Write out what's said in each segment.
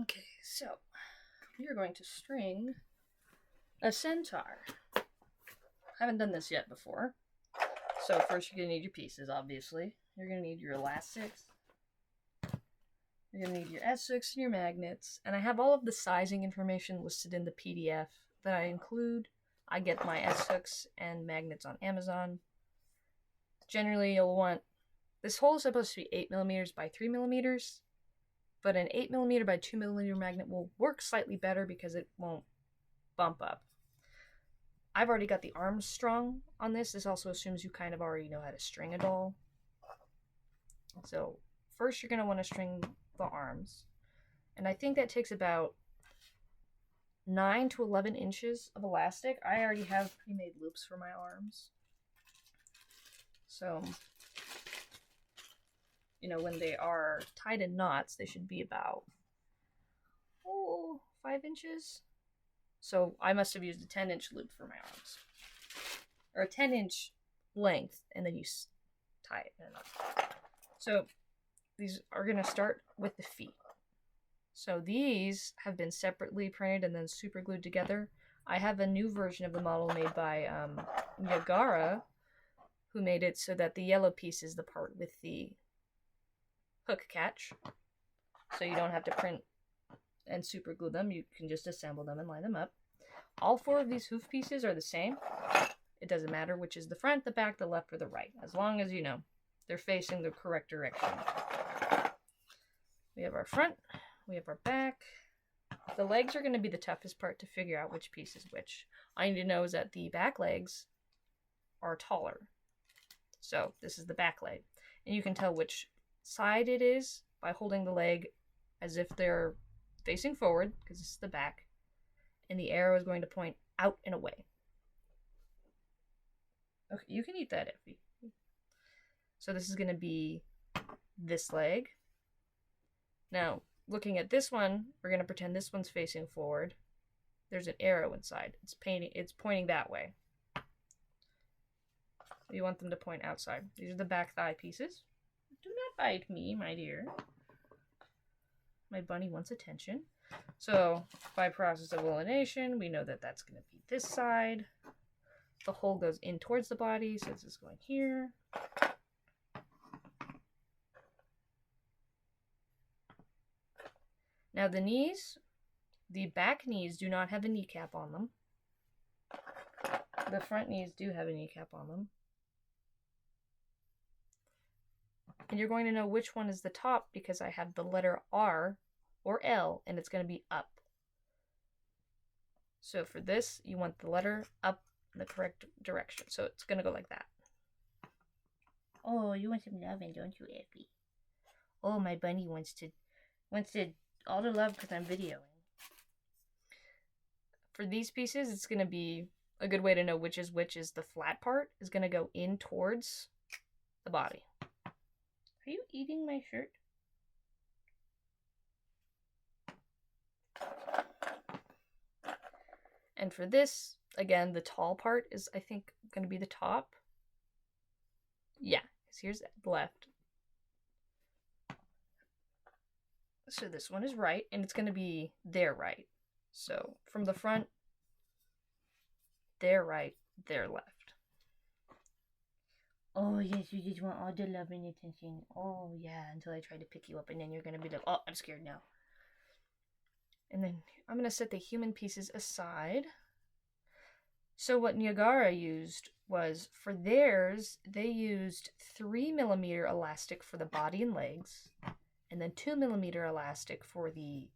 Okay, so we are going to string a centaur. I haven't done this yet before. So first you're going to need your pieces, obviously. You're going to need your elastics. You're going to need your S6 and your magnets. And I have all of the sizing information listed in the PDF that I include. I get my S6 and magnets on Amazon. Generally, you'll want... This hole is supposed to be 8mm by 3mm. But an 8mm by 2mm magnet will work slightly better because it won't bump up. I've already got the arms strung on this. This also assumes you kind of already know how to string a doll. So first you're going to want to string the arms. And I think that takes about 9 to 11 inches of elastic. I already have pre-made loops for my arms. So, you know, when they are tied in knots, they should be about 5 inches. So I must have used a 10-inch loop for my arms. Or a 10-inch length, and then you tie it in a knot. So these are going to start with the feet. So these have been separately printed and then super glued together. I have a new version of the model made by Niagara, who made it so that the yellow piece is the part with the hook catch. So you don't have to print and super glue them. You can just assemble them and line them up. All 4 of these hoof pieces are the same. It doesn't matter which is the front, the back, the left, or the right, as long as, you know, they're facing the correct direction. We have our front, we have our back. The legs are going to be the toughest part to figure out which piece is which. All you need to know is that the back legs are taller. So this is the back leg. And you can tell which side it is by holding the leg as if they're facing forward, because this is the back, and the arrow is going to point out and away. Okay, you can eat that, Effie. So this is going to be this leg. Now, looking at this one, we're going to pretend this one's facing forward. There's an arrow inside. It's pointing that way. You want them to point outside. These are the back thigh pieces. Do not bite me, my dear. My bunny wants attention. So, by process of elimination, we know that that's going to be this side. The hole goes in towards the body, so this is going here. Now the knees, the back knees do not have a kneecap on them. The front knees do have a kneecap on them. And you're going to know which one is the top because I have the letter R or L, and it's going to be up. So for this, you want the letter up in the correct direction. So it's going to go like that. Oh, you want some loving, don't you, Effie? Oh, my bunny wants to all the love because I'm videoing. For these pieces, it's going to be a good way to know which is the flat part is going to go in towards the body. Are you eating my shirt? And for this, again, the tall part is, I think, going to be the top. Yeah, because here's the left. So this one is right, and it's going to be their right. So from the front, their right, their left. Oh, yes, you just want all the love and attention. Oh, yeah, until I try to pick you up, and then you're going to be like, oh, I'm scared now. And then I'm going to set the human pieces aside. So what Niagara used was, for theirs, they used 3mm elastic for the body and legs, and then 2mm elastic for the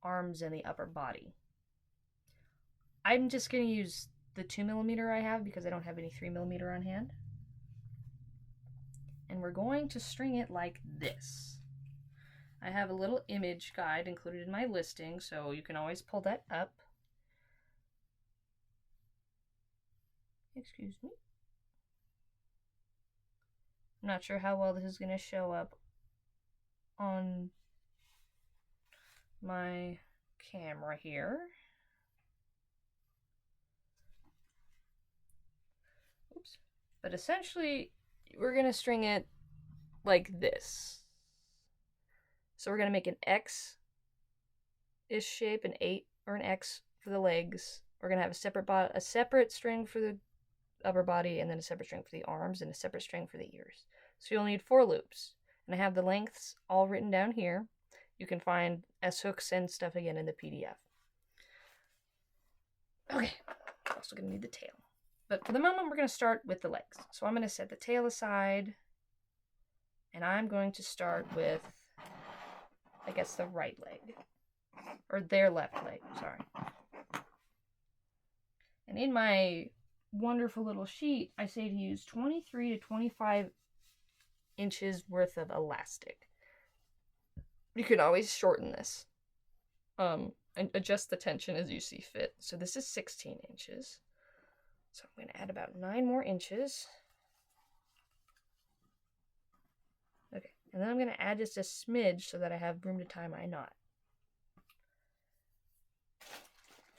arms and the upper body. I'm just going to use the 2mm I have because I don't have any 3mm on hand. And we're going to string it like this. I have a little image guide included in my listing, so you can always pull that up. Excuse me. I'm not sure how well this is going to show up on my camera here. Oops. But essentially, we're going to string it like this. So we're going to make an X ish shape, an 8 or an X for the legs. We're gonna have a separate string for the upper body, and then a separate string for the arms, and a separate string for the ears. So you'll need 4 loops. And I have the lengths all written down here. You can find S-hooks and stuff again in the PDF. Okay, we're also gonna need the tail. But for the moment, we're gonna start with the legs. So I'm gonna set the tail aside, and I'm going to start with, I guess, the right leg. Or their left leg, sorry. And in my wonderful little sheet, I say to use 23 to 25 inches worth of elastic. You can always shorten this. And adjust the tension as you see fit. So this is 16 inches. So I'm going to add about 9 more inches. Okay, and then I'm going to add just a smidge so that I have room to tie my knot.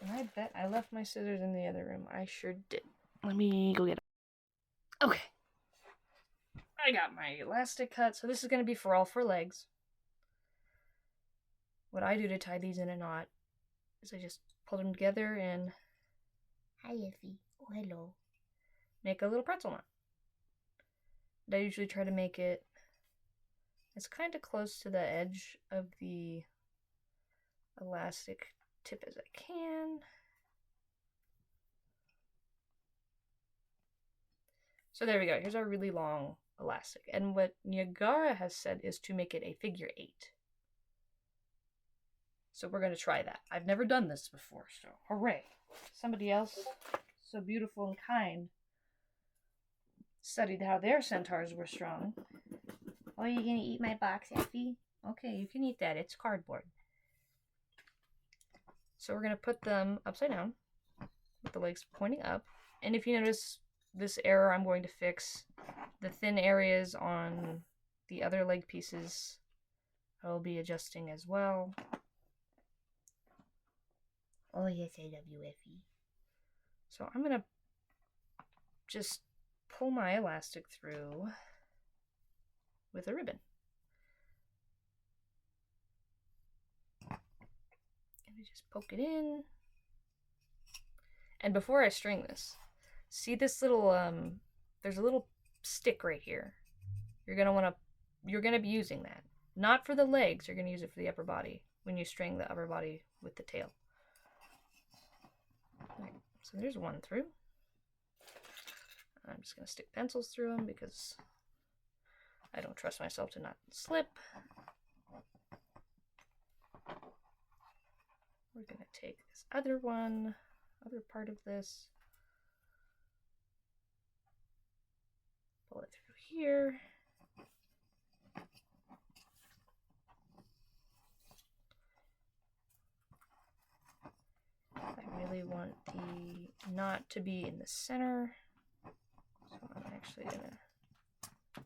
And I bet I left my scissors in the other room. I sure did. Let me go get them. Okay. I got my elastic cut, so this is going to be for all 4 legs. What I do to tie these in a knot is I just pull them together and, hi Effie, oh hello, make a little pretzel knot. And I usually try to make it as kind of close to the edge of the elastic tip as I can. So there we go. Here's our really long elastic. And what Niagara has said is to make it a figure 8. So we're going to try that. I've never done this before, so hooray. Somebody else, so beautiful and kind, studied how their centaurs were strong. Oh, you gonna eat my box, Effie? Okay, you can eat that. It's cardboard. So we're going to put them upside down with the legs pointing up. And if you notice this error, I'm going to fix the thin areas on the other leg pieces. I'll be adjusting as well. Oh yes, I love you, Effie. So I'm going to just pull my elastic through with a ribbon. And I just poke it in. And before I string this, see this little, there's a little stick right here. You're going to be using that. Not for the legs, you're going to use it for the upper body when you string the upper body with the tail. Okay, so there's one through. I'm just going to stick pencils through them because I don't trust myself to not slip. We're going to take this other part of this, pull it through here. I really want the knot to be in the center, so I'm actually going to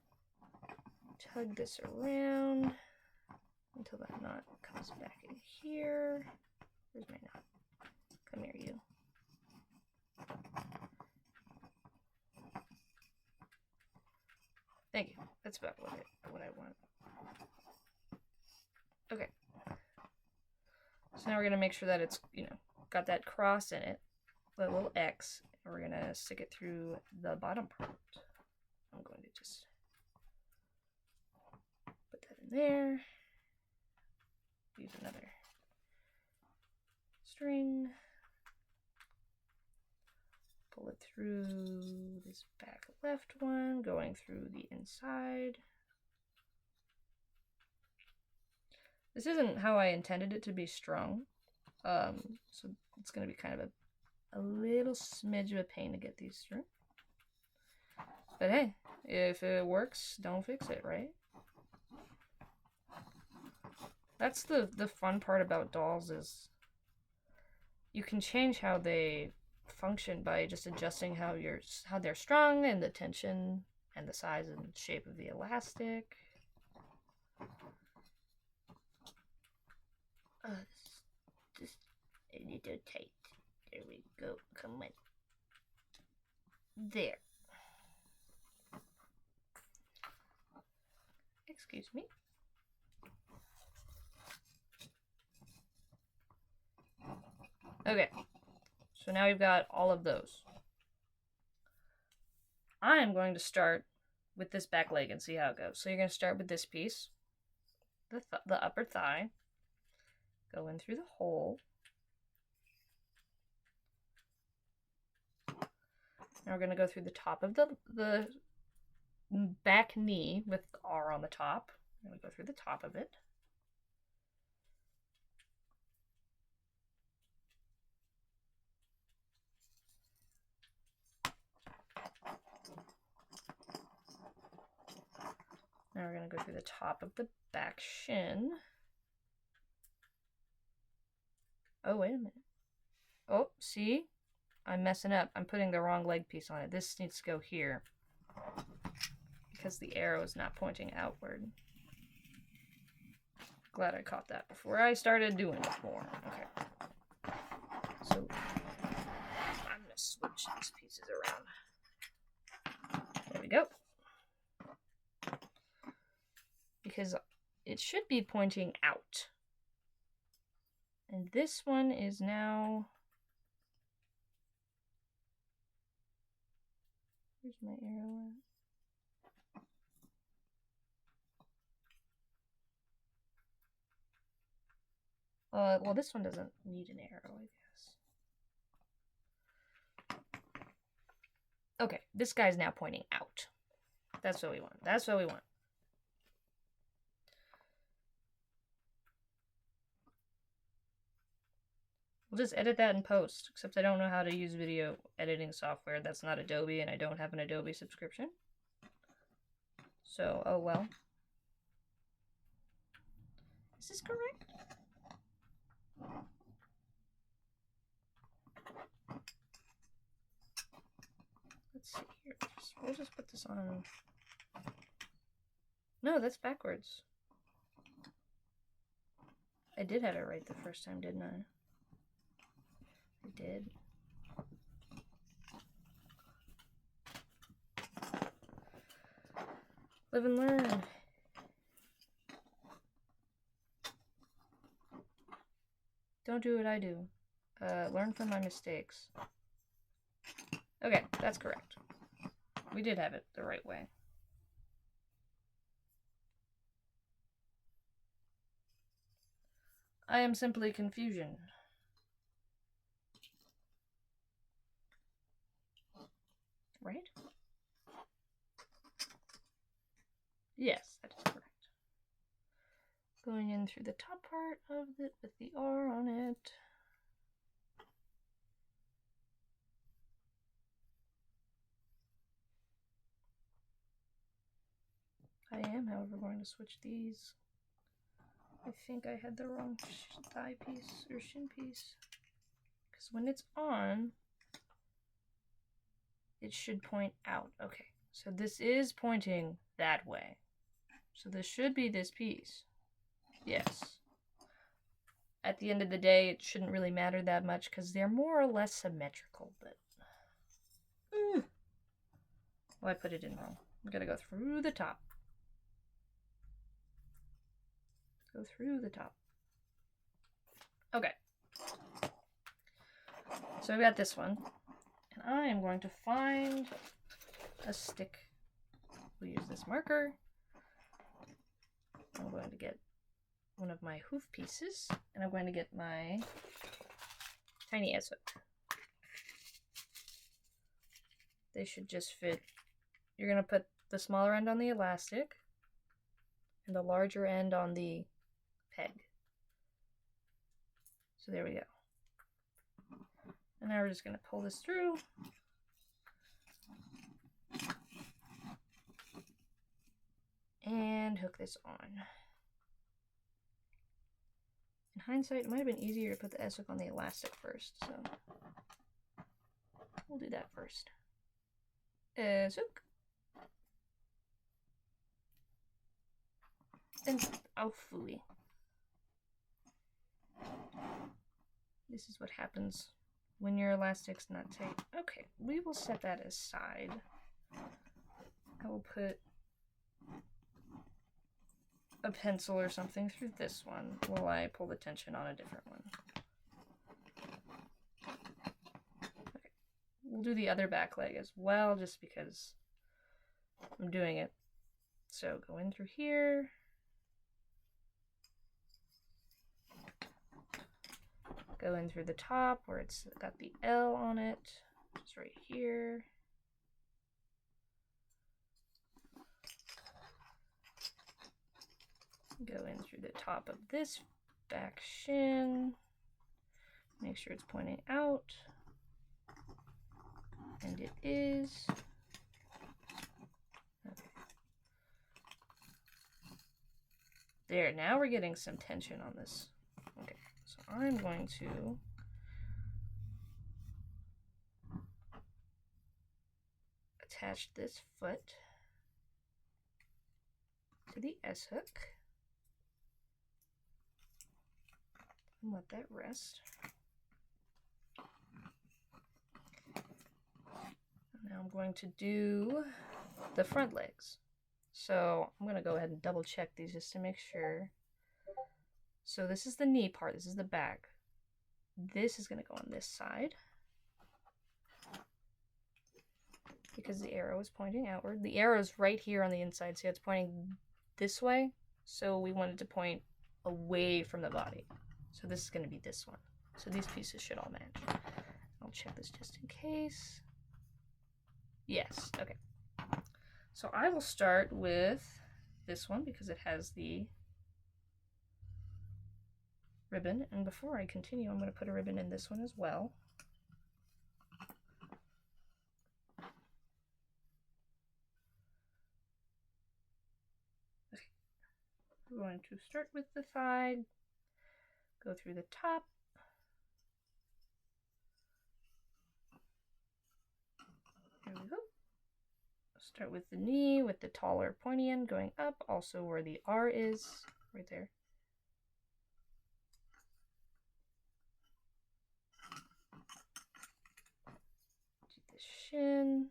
tug this around until that knot comes back in here. Where's my knot? Come here, you. Thank you. That's about what I want. Okay. So now we're going to make sure that it's, got that cross in it, that little X, and we're going to stick it through the bottom part. I'm going to just put that in there. Use another string. Pull it through this back left one, going through the inside. This isn't how I intended it to be strung. So it's going to be kind of a little smidge of a pain to get these through. But hey, if it works, don't fix it, right? That's the fun part about dolls is you can change how they function by just adjusting how they're strung and the tension and the size and shape of the elastic. Just a little tight. There we go. Come on. There. Excuse me. Okay, so now we've got all of those. I'm going to start with this back leg and see how it goes. So you're going to start with this piece, the upper thigh, go in through the hole. Now we're going to go through the top of the back knee with the R on the top. We're going to go through the top of it. Now we're going to go through the top of the back shin. Oh, wait a minute. Oh, see? I'm messing up. I'm putting the wrong leg piece on it. This needs to go here because the arrow is not pointing outward. Glad I caught that before I started doing it more. Okay. So I'm going to switch these pieces around. There we go. Because it should be pointing out. And this one is now... Where's my arrow at? Well, this one doesn't need an arrow, I guess. Okay, this guy's now pointing out. That's what we want. That's what we want. We'll just edit that in post, except I don't know how to use video editing software. That's not Adobe, and I don't have an Adobe subscription. So, oh well. Is this correct? Let's see here. We'll just put this on. No, that's backwards. I did have it right the first time, didn't I? I did. Live and learn. Don't do what I do. Learn from my mistakes. Okay, that's correct. We did have it the right way. I am simply confusion. Right? Yes, that is correct. Going in through the top part of it with the R on it. I am, however, going to switch these. I think I had the wrong thigh piece or shin piece. Because when it's on, it should point out. Okay, so this is pointing that way. So this should be this piece. Yes. At the end of the day, it shouldn't really matter that much because they're more or less symmetrical, but... Well, I put it in wrong. I'm gonna go through the top. Go through the top. Okay. So I've got this one. And I am going to find a stick. We'll use this marker. I'm going to get one of my hoof pieces. And I'm going to get my tiny S hook. They should just fit. You're going to put the smaller end on the elastic. And the larger end on the peg. So there we go. And now we're just going to pull this through. And hook this on. In hindsight, it might have been easier to put the S hook on the elastic first, so we'll do that first. S hook. And oh phooey. This is what happens when your elastic's not tight. Okay, we will set that aside. I will put a pencil or something through this one while I pull the tension on a different one. we'll do the other back leg as well, just because I'm doing it. So go in through here. Go in through the top where it's got the L on it, just right here. Go in through the top of this back shin. Make sure it's pointing out. And it is. Okay. There, now we're getting some tension on this. Okay, so I'm going to attach this foot to the S hook and let that rest. Now I'm going to do the front legs. So I'm going to go ahead and double check these just to make sure. So this is the knee part, this is the back. This is going to go on this side because the arrow is pointing outward. The arrow is right here on the inside, so it's pointing this way. So we want it to point away from the body. So this is going to be this one. So these pieces should all match. I'll check this just in case. Yes, okay. So I will start with this one because it has the ribbon. And before I continue, I'm going to put a ribbon in this one as well. Okay. We're going to start with the thigh, go through the top. Here we go. Start with the knee, with the taller pointy end going up, also where the R is, right there. Do the shin.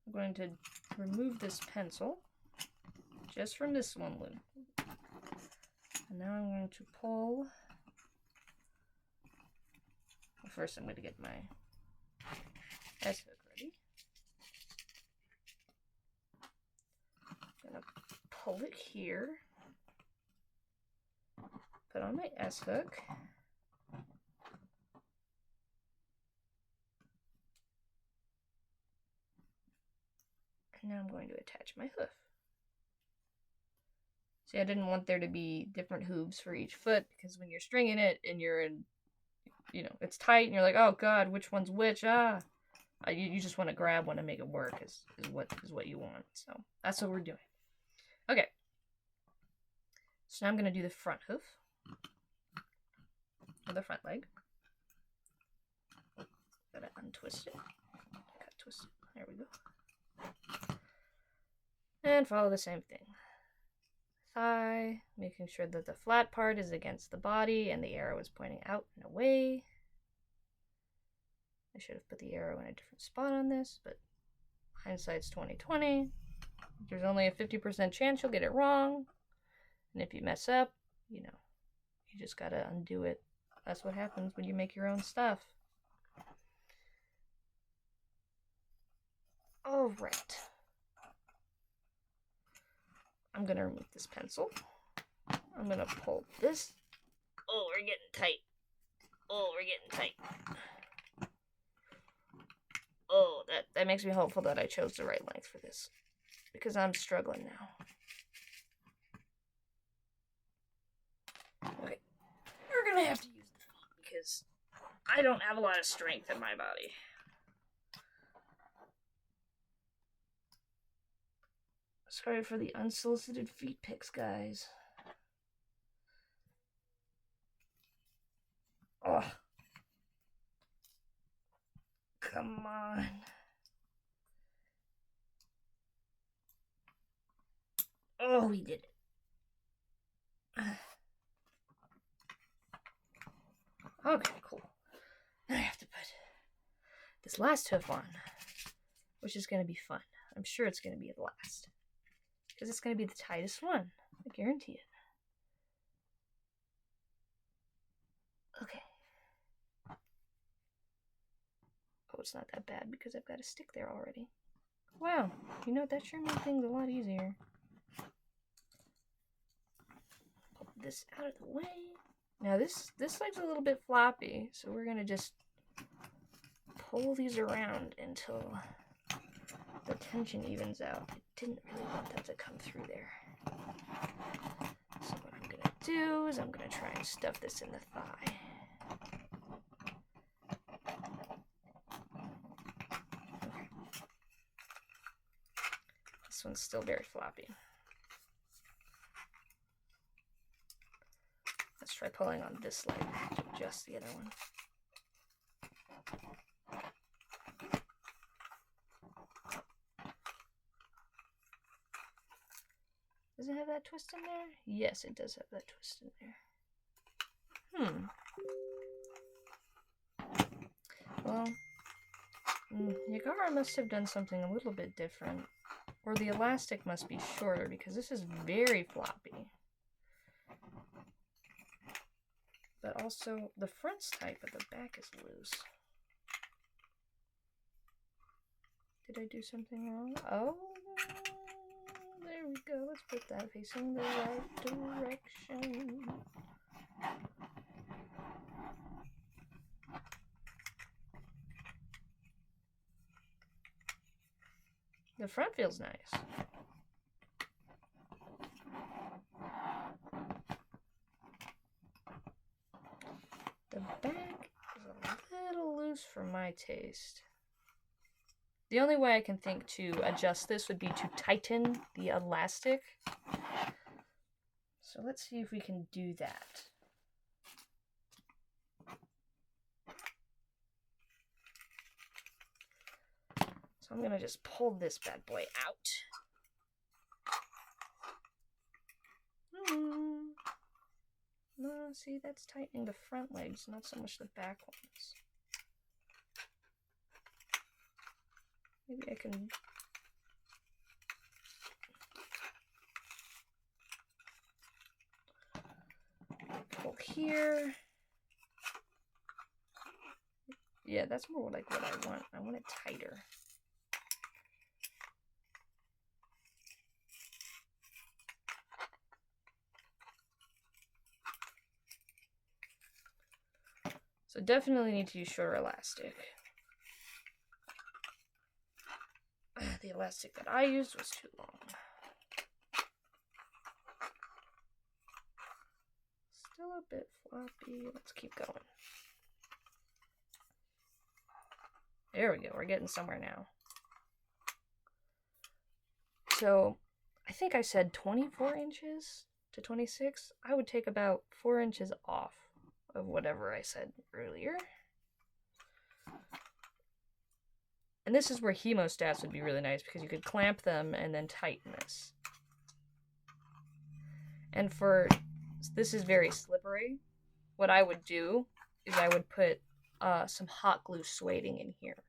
I'm going to remove this pencil, just from this one loop. And now I'm going to pull. Well, first I'm going to get my S hook ready. I'm going to pull it here, put on my S hook, and now I'm going to attach my hoof. See, I didn't want there to be different hooves for each foot because when you're stringing it and you're in, you know, it's tight and you're like, oh God, which one's which? You just want to grab one and make it work is what you want. So that's what we're doing. Okay. So now I'm going to do the front hoof. Or the front leg. Gotta untwist it. Cut twist it. There we go. And follow the same thing. Thigh, making sure that the flat part is against the body and the arrow is pointing out and away. I should have put the arrow in a different spot on this, but hindsight's 20/20. There's only a 50% chance you'll get it wrong. And if you mess up, you know, you just gotta undo it. That's what happens when you make your own stuff. All right. I'm gonna remove this pencil. I'm gonna pull this. Oh, we're getting tight. Oh, we're getting tight. Oh, that makes me hopeful that I chose the right length for this, because I'm struggling now. Okay, we're gonna have to use the feet because I don't have a lot of strength in my body. Sorry for the unsolicited feet pics, guys. Oh. Come on. Oh, we did it. Okay, cool. Now I have to put this last hoof on, which is going to be fun. I'm sure it's going to be the last, because it's going to be the tightest one. I guarantee it. Okay. Oh, it's not that bad because I've got a stick there already. Wow, you know, that sure made things a lot easier. Put this out of the way. Now this leg's a little bit floppy, so we're gonna just pull these around until the tension evens out. I didn't really want that to come through there. So what I'm gonna do is I'm gonna try and stuff this in the thigh. Okay. This one's still very floppy. Let's try pulling on this leg to adjust the other one. Does it have that twist in there? Yes, it does have that twist in there. Well, Yagara must have done something a little bit different. Or the elastic must be shorter because this is very floppy. But also, the front's tight, but the back is loose. Did I do something wrong? Oh, there we go. Let's put that facing the right direction. The front feels nice. The back is a little loose for my taste. The only way I can think to adjust this would be to tighten the elastic. So let's see if we can do that. So I'm gonna just pull this bad boy out. No, see, that's tightening the front legs, not so much the back ones. Maybe I can... pull here. Yeah, that's more like what I want. I want it tighter. So definitely need to use shorter elastic. The elastic that I used was too long. Still a bit floppy. Let's keep going. There we go. We're getting somewhere now. So I think I said 24 inches to 26. I would take about 4 inches off of whatever I said earlier. And this is where hemostats would be really nice because you could clamp them and then tighten this. And for, this is very slippery. What I would do is I would put some hot glue sueding in here.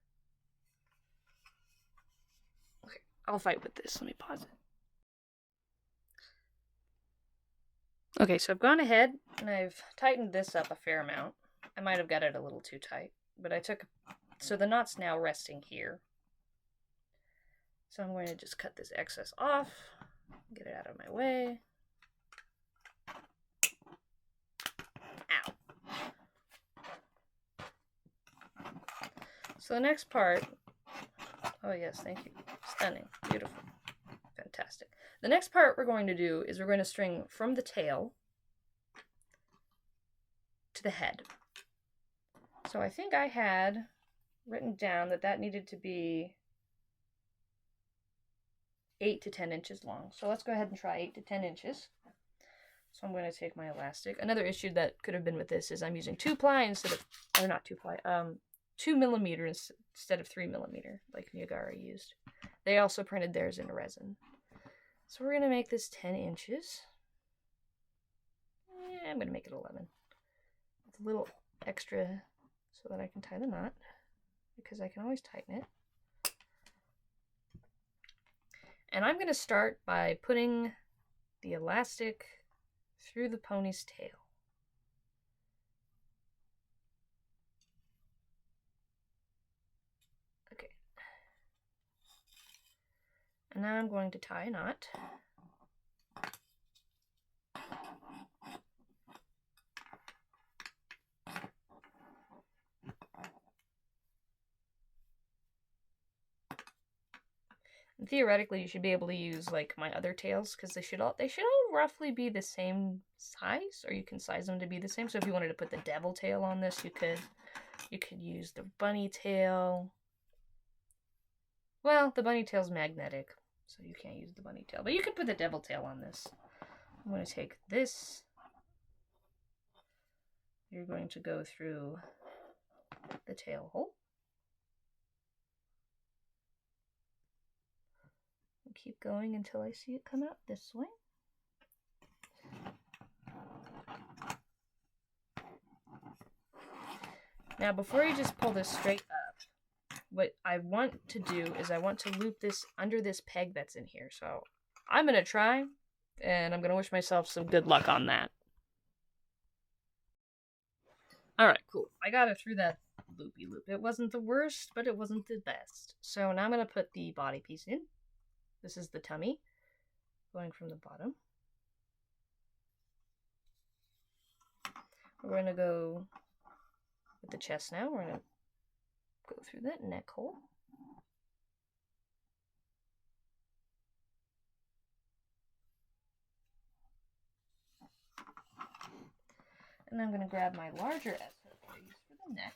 Okay, I'll fight with this. Let me pause it. Okay, so I've gone ahead and I've tightened this up a fair amount. I might have got it a little too tight, but I took, so the knot's now resting here. So I'm going to just cut this excess off, get it out of my way. Ow. So the next part, oh yes, thank you. Stunning, beautiful, fantastic. The next part we're going to do is we're going to string from the tail to the head. So I think I had written down that that needed to be 8 to 10 inches long. So let's go ahead and try 8 to 10 inches. So I'm going to take my elastic. Another issue that could have been with this is I'm using 2-ply instead of, or not 2-ply, 2mm instead of 3mm, like Niagara used. They also printed theirs in resin. So we're going to make this 10 inches. Yeah, I'm going to make it 11. With a little extra so that I can tie the knot, because I can always tighten it. And I'm going to start by putting the elastic through the pony's tail. now I'm going to tie a knot. And theoretically, you should be able to use like my other tails because they should all roughly be the same size, or you can size them to be the same. So if you wanted to put the devil tail on this, you could use the bunny tail. Well, the bunny tail's magnetic, so you can't use the bunny tail, but you could put the devil tail on this. I'm going to take this. You're going to go through the tail hole. And keep going until I see it come out this way. Now, before you just pull this straight up, what I want to do is I want to loop this under this peg that's in here. So I'm going to try, and I'm going to wish myself some good luck on that. Alright, cool. I got it through that loopy loop. It wasn't the worst, but it wasn't the best. So now I'm going to put the body piece in. This is the tummy, going from the bottom. We're going to go with the chest now. We're going to go through that neck hole. And I'm going to grab my larger S-hook I use for the neck,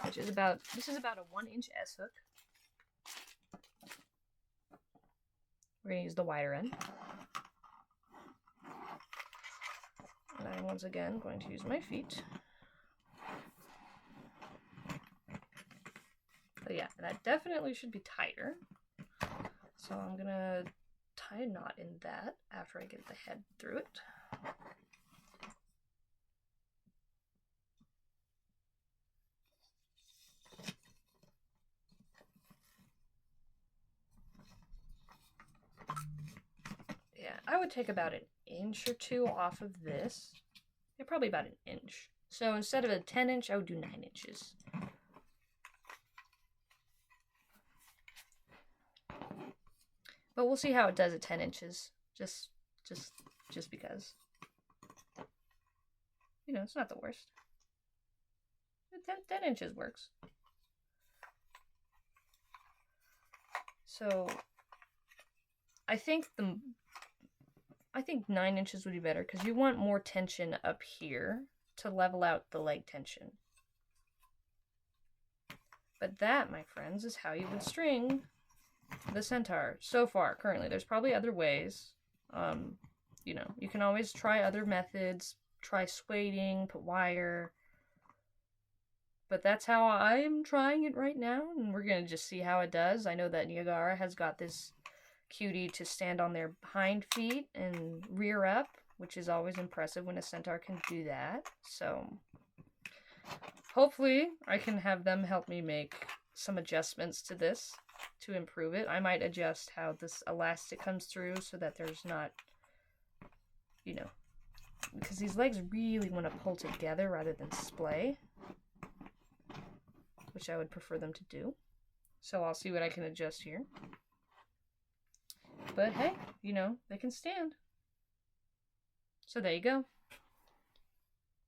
which is this is about a 1-inch S-hook. We're going to use the wider end. And I'm once again going to use my feet. But yeah, that definitely should be tighter. So I'm going to tie a knot in that after I get the head through it. Yeah, I would take about an inch or two off of this. Yeah, probably about an inch. So instead of a 10-inch, I would do 9 inches. But we'll see how it does at 10 inches. Just because. You know, it's not the worst. 10 inches works. So I think 9 inches would be better because you want more tension up here to level out the leg tension. But that, my friends, is how you would string the Centaur so far, currently. There's probably other ways. You know, you can always try other methods, try sueding, put wire. But that's how I'm trying it right now, and we're going to just see how it does. I know that Niagara has got this cutie to stand on their hind feet and rear up, which is always impressive when a Centaur can do that. So hopefully I can have them help me make some adjustments to this to improve it. I might adjust how this elastic comes through so that there's not, you know, because these legs really want to pull together rather than splay, which I would prefer them to do. So I'll see what I can adjust here. But hey, you know, they can stand. So there you go.